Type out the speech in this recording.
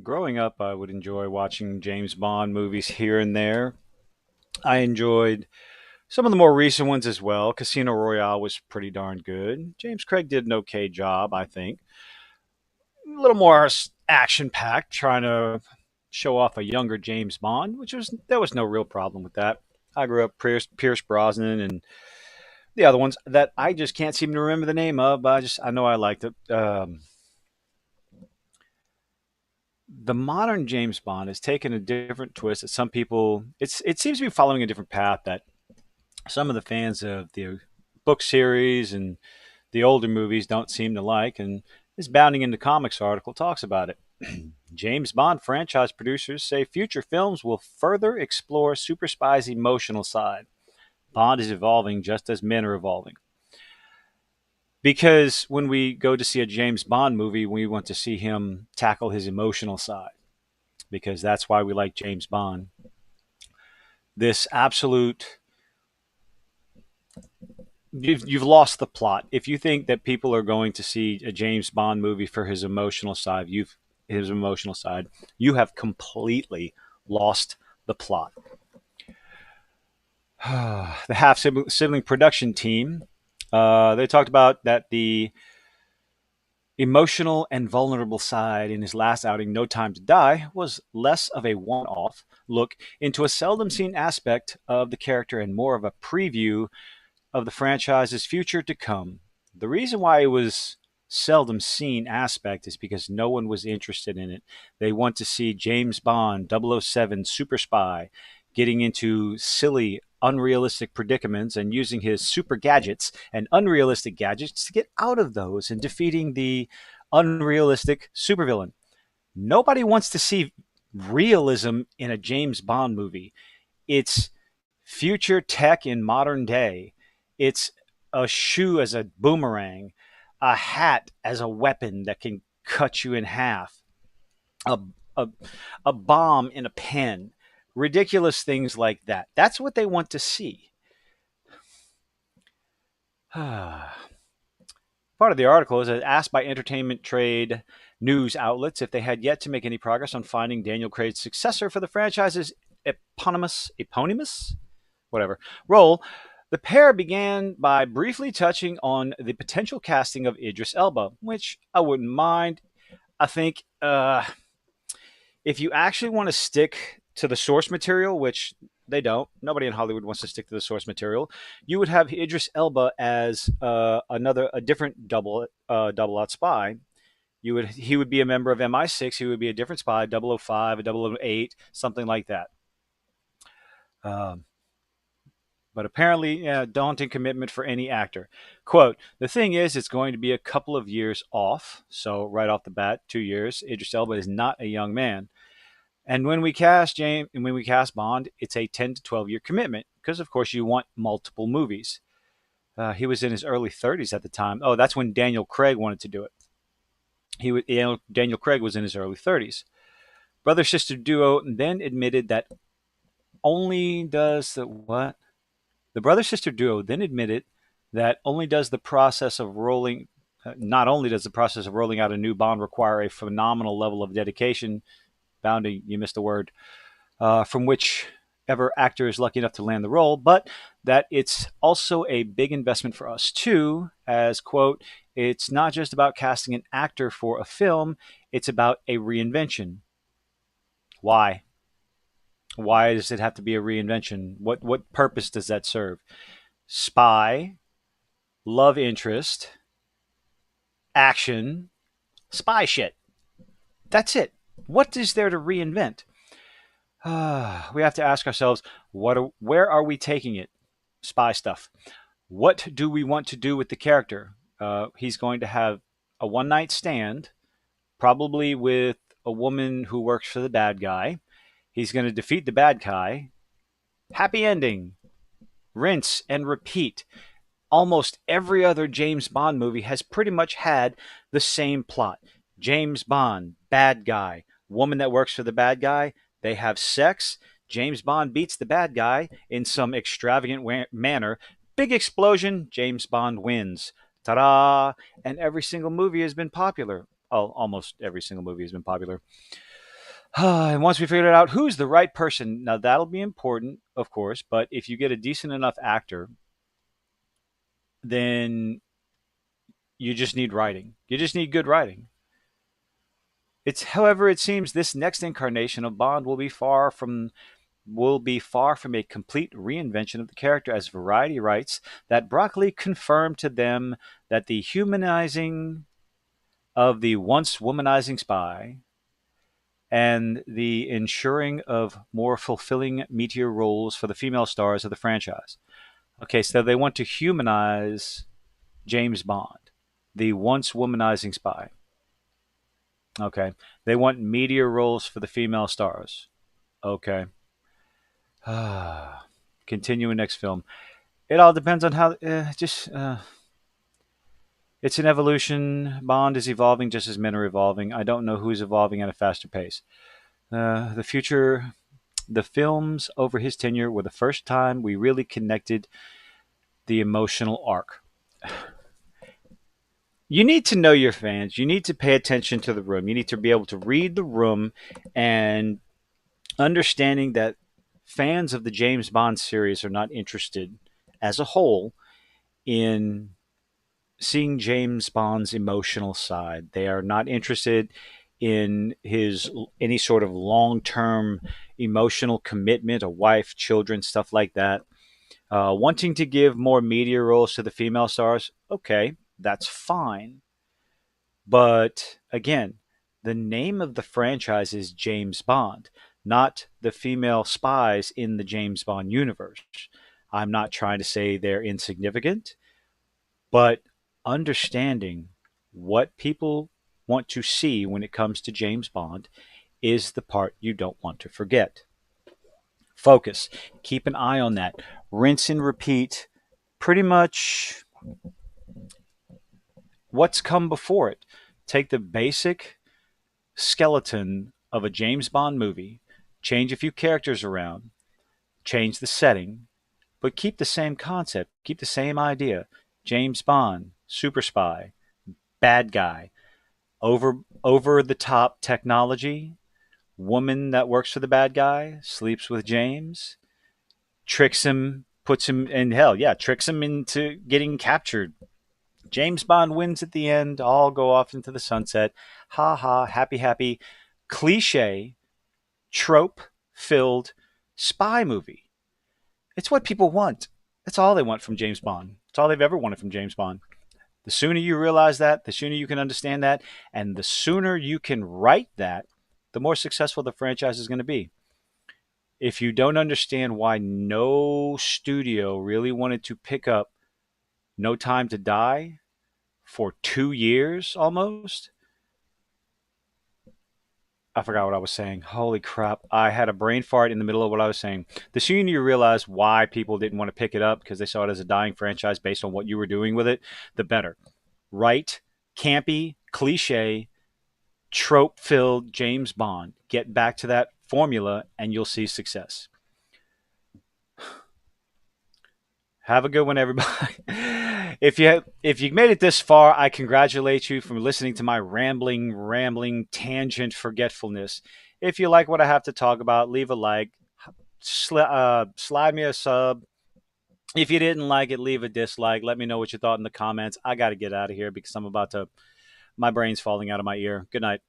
Growing up, I would enjoy watching James Bond movies here and there. I enjoyed some of the more recent ones as well. Casino Royale was pretty darn good. James Craig did an okay job, I think. A little more action packed, trying to show off a younger James Bond, which was there was no real problem with that. I grew up Pierce Brosnan and the other ones that I just can't seem to remember the name of. But I know I liked it. The modern James Bond has taken a different twist that some people it seems to be following a different path that some of the fans of the book series and the older movies don't seem to like, and this Bounding into Comics article talks about it. James Bond franchise producers say future films will further explore Super Spy's emotional side. Bond is evolving just as men are evolving. Because when we go to see a James Bond movie, we want to see him tackle his emotional side because that's why we like James Bond. This absolute you've lost the plot. If you think that people are going to see a James Bond movie for his emotional side, you have completely lost the plot. The half sibling production team, they talked about that the emotional and vulnerable side in his last outing, No Time to Die, was less of a one off look into a seldom seen aspect of the character and more of a preview of the franchise's future to come. The reason why it was seldom seen aspect is because no one was interested in it. They want to see James Bond, 007 super spy, getting into silly, unrealistic predicaments and using his super gadgets and unrealistic gadgets to get out of those and defeating the unrealistic supervillain. Nobody wants to see realism in a James Bond movie. It's future tech in modern day. It's a shoe as a boomerang, a hat as a weapon that can cut you in half, a, a, a bomb in a pen, ridiculous things like that. That's what they want to see. Part of the article is asked by entertainment trade news outlets if they had yet to make any progress on finding Daniel Craig's successor for the franchise's eponymous, whatever, role. The pair began by briefly touching on the potential casting of Idris Elba, which I wouldn't mind. I think if you actually want to stick to the source material, which they don't, nobody in Hollywood wants to stick to the source material, you would have Idris Elba as a different double out spy. He would be a member of MI6. He would be a different spy, 005, a 008, something like that. Um, but apparently, yeah, daunting commitment for any actor. Quote, the thing is, it's going to be a couple of years off. So, right off the bat, 2 years. Idris Elba is not a young man. And when we cast Bond, it's a 10 to 12-year commitment because, of course, you want multiple movies. He was in his early 30s at the time. Oh, that's when Daniel Craig wanted to do it. Daniel Craig was in his early 30s. Brother sister duo then admitted that only does the what? The brother sister duo then admitted that only does the process of rolling not only does the process of rolling out a new Bond require a phenomenal level of dedication, bounding, you missed a word, from whichever actor is lucky enough to land the role, but that it's also a big investment for us too, as, quote, it's not just about casting an actor for a film, it's about a reinvention. Why? Why does it have to be a reinvention? What purpose does that serve? Spy, love interest, action, spy shit. That's it. What is there to reinvent? We have to ask ourselves, where are we taking it? Spy stuff. What do we want to do with the character? He's going to have a one night stand, probably with a woman who works for the bad guy. He's going to defeat the bad guy. Happy ending. Rinse and repeat. Almost every other James Bond movie has pretty much had the same plot. James Bond, bad guy, woman that works for the bad guy, they have sex. James Bond beats the bad guy in some extravagant manner. Big explosion, James Bond wins. Ta da! And every single movie has been popular. Oh, almost every single movie has been popular. And once we figured it out, who's the right person? Now that'll be important, of course. But if you get a decent enough actor, then you just need writing. You just need good writing. However, it seems this next incarnation of Bond will be far from a complete reinvention of the character, as Variety writes that Broccoli confirmed to them that the humanizing of the once womanizing spy and the ensuring of more fulfilling meteor roles for the female stars of the franchise. Okay, so they want to humanize James Bond, the once womanizing spy. Okay, they want meteor roles for the female stars. Okay. Continuing next film. It all depends on how. Just It's an evolution. Bond is evolving just as men are evolving. I don't know who's evolving at a faster pace. The future, the films over his tenure were the first time we really connected the emotional arc. You need to know your fans. You need to pay attention to the room. You need to be able to read the room and understanding that fans of the James Bond series are not interested as a whole in seeing James Bond's emotional side. They are not interested in his any sort of long-term emotional commitment, a wife, children, stuff like that. Wanting to give more media roles to the female stars, okay, that's fine. But again, the name of the franchise is James Bond, not the female spies in the James Bond universe. I'm not trying to say they're insignificant, but understanding what people want to see when it comes to James Bond is the part you don't want to forget. Focus. Keep an eye on that. Rinse and repeat pretty much what's come before it. Take the basic skeleton of a James Bond movie, change a few characters around, change the setting, but keep the same concept, keep the same idea. James Bond, super spy, bad guy, over the top technology, woman that works for the bad guy, sleeps with James, tricks him, puts him in hell, yeah, tricks him into getting captured. James Bond wins at the end, all go off into the sunset. Ha ha, happy, happy, cliche, trope filled spy movie. It's what people want. That's all they want from James Bond. It's all they've ever wanted from James Bond. The sooner you realize that, the sooner you can understand that, and the sooner you can write that, the more successful the franchise is going to be. If you don't understand why no studio really wanted to pick up No Time to Die for 2 years almost, I forgot what I was saying. Holy crap. I had a brain fart in the middle of what I was saying. The sooner you realize why people didn't want to pick it up because they saw it as a dying franchise based on what you were doing with it, the better. Right? Campy, cliche, trope filled James Bond. Get back to that formula and you'll see success. Have a good one, everybody. If you made it this far, I congratulate you for listening to my rambling tangent forgetfulness. If you like what I have to talk about, leave a like, slide me a sub. If you didn't like it, leave a dislike. Let me know what you thought in the comments. I got to get out of here because my brain's falling out of my ear. Good night.